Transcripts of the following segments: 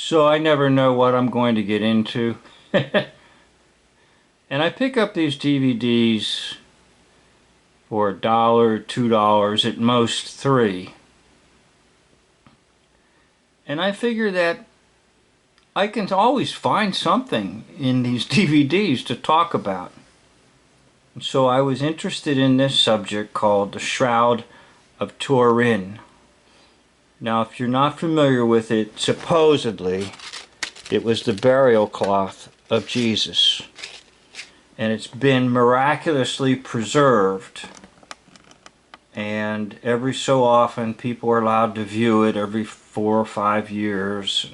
So I never know what I'm going to get into. And I pick up these DVDs for $1, $2, at most $3. And I figure that I can always find something in these DVDs to talk about. And so I was interested in this subject called the Shroud of Turin. Now, if you're not familiar with it, supposedly it was the burial cloth of Jesus. And it's been miraculously preserved. And every so often people are allowed to view it every 4 or 5 years.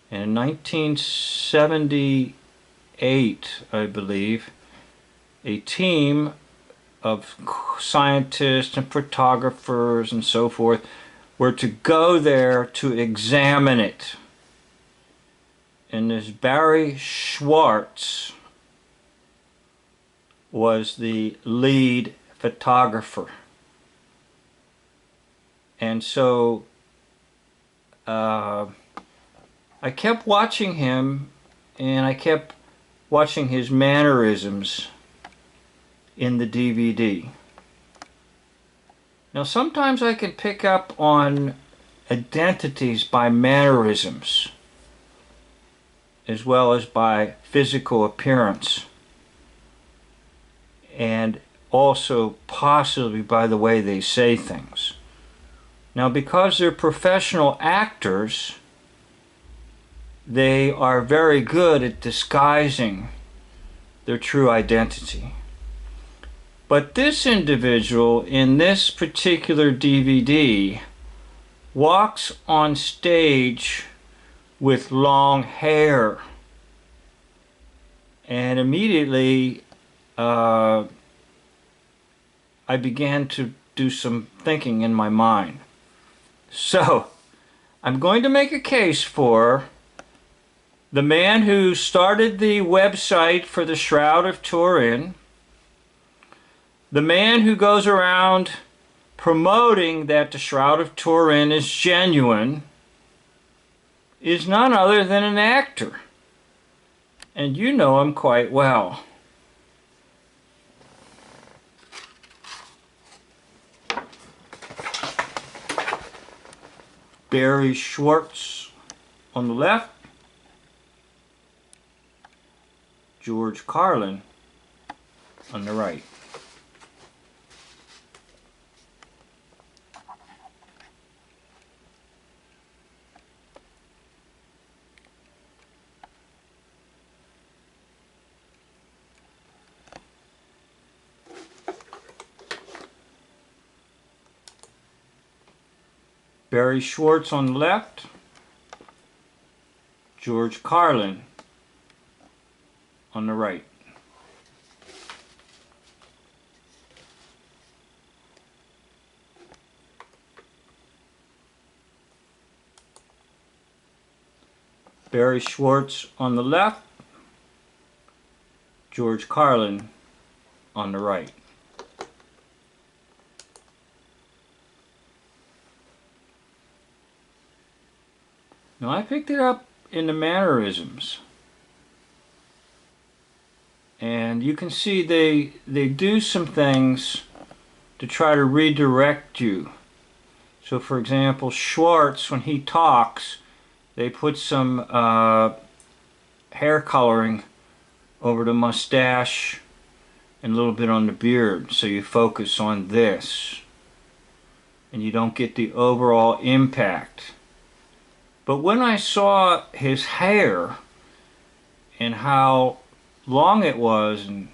And in 1978, I believe, a team of scientists and photographers and so forth were to go there to examine it. And this Barry Schwortz was the lead photographer. And so I kept watching him, and I kept watching his mannerisms in the DVD. Now sometimes I can pick up on identities by mannerisms as well as by physical appearance, and also possibly by the way they say things. Now, because they're professional actors, they are very good at disguising their true identity. But this individual in this particular DVD walks on stage with long hair, and immediately I began to do some thinking in my mind. So I'm going to make a case for the man who started the website for the Shroud of Turin, the man who goes around promoting that the Shroud of Turin is genuine, is none other than an actor. And you know him quite well. Barry Schwortz on the left, George Carlin on the right. Barry Schwortz on the left, George Carlin on the right. Barry Schwortz on the left, George Carlin on the right. Now I picked it up in the mannerisms, and you can see they do some things to try to redirect you. So for example, Schwartz, when he talks, they put some hair coloring over the mustache and a little bit on the beard, so you focus on this and you don't get the overall impact. But when I saw his hair and how long it was and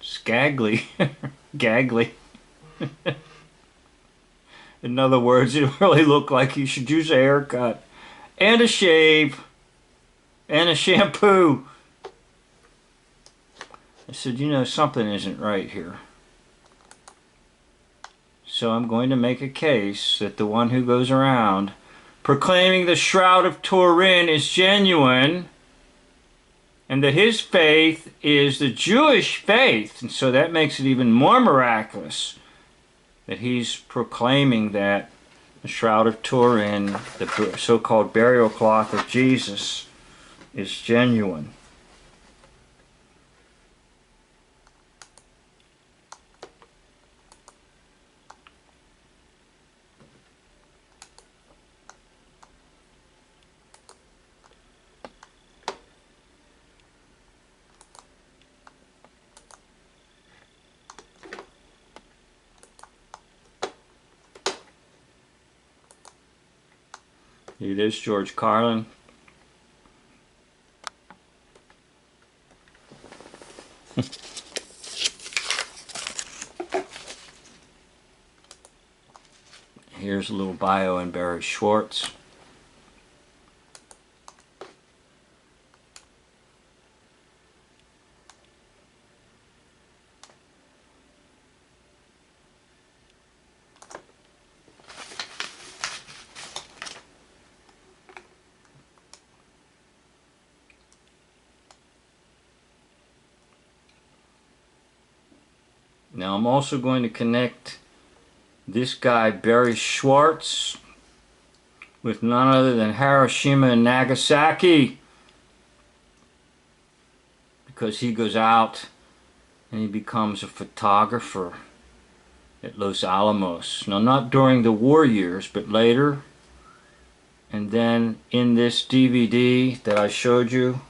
scagly, gaggly, in other words, it really looked like he should use a haircut and a shave and a shampoo. I said, you know, something isn't right here. So I'm going to make a case that the one who goes around proclaiming the Shroud of Turin is genuine, and that his faith is the Jewish faith, and so that makes it even more miraculous that he's proclaiming that the Shroud of Turin, the so-called burial cloth of Jesus, is genuine. It is George Carlin. Here's a little bio in Barry Schwortz. Now I'm also going to connect this guy Barry Schwortz with none other than Hiroshima and Nagasaki, because he goes out and he becomes a photographer at Los Alamos. Now, not during the war years, but later. And then in this DVD that I showed you,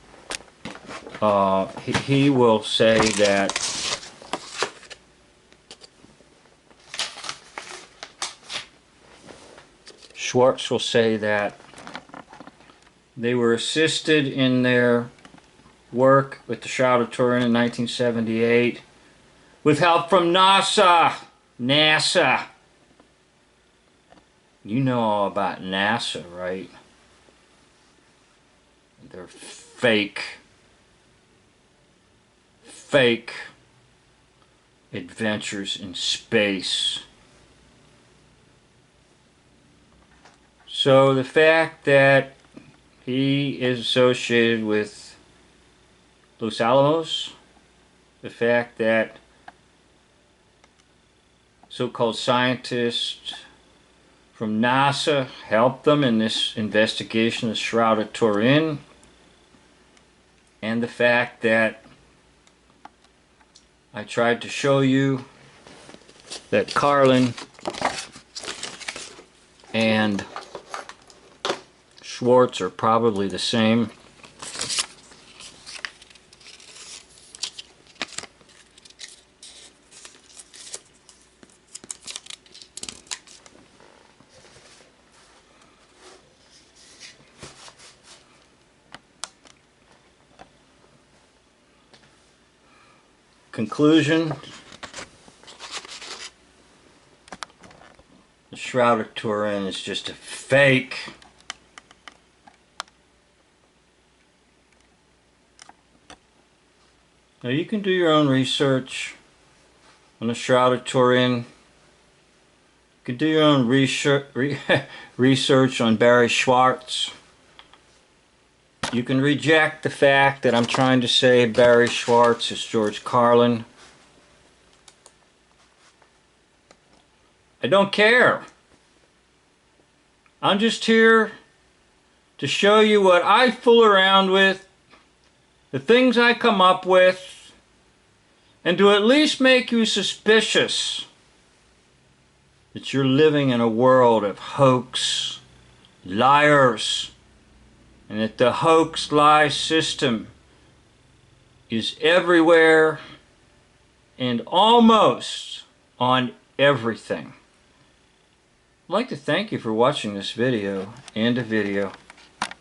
he will say that Schwartz will say that they were assisted in their work with the Shroud of Turin in 1978 with help from NASA. You know all about NASA, right? They're fake adventures in space. So the fact that he is associated with Los Alamos, the fact that so-called scientists from NASA helped them in this investigation of the Shroud of Turin, and the fact that I tried to show you that Carlin and Schwartz are probably the same. Conclusion: the Shroud of Turin is just a fake. Now you can do your own research on the Shroud of Turin. You can do your own research on Barry Schwartz. You can reject the fact that I'm trying to say Barry Schwartz is George Carlin. I don't care. I'm just here to show you what I fool around with, the things I come up with, and to at least make you suspicious that you're living in a world of hoax, liars, and that the hoax lie system is everywhere and almost on everything. I'd like to thank you for watching this video. End of video.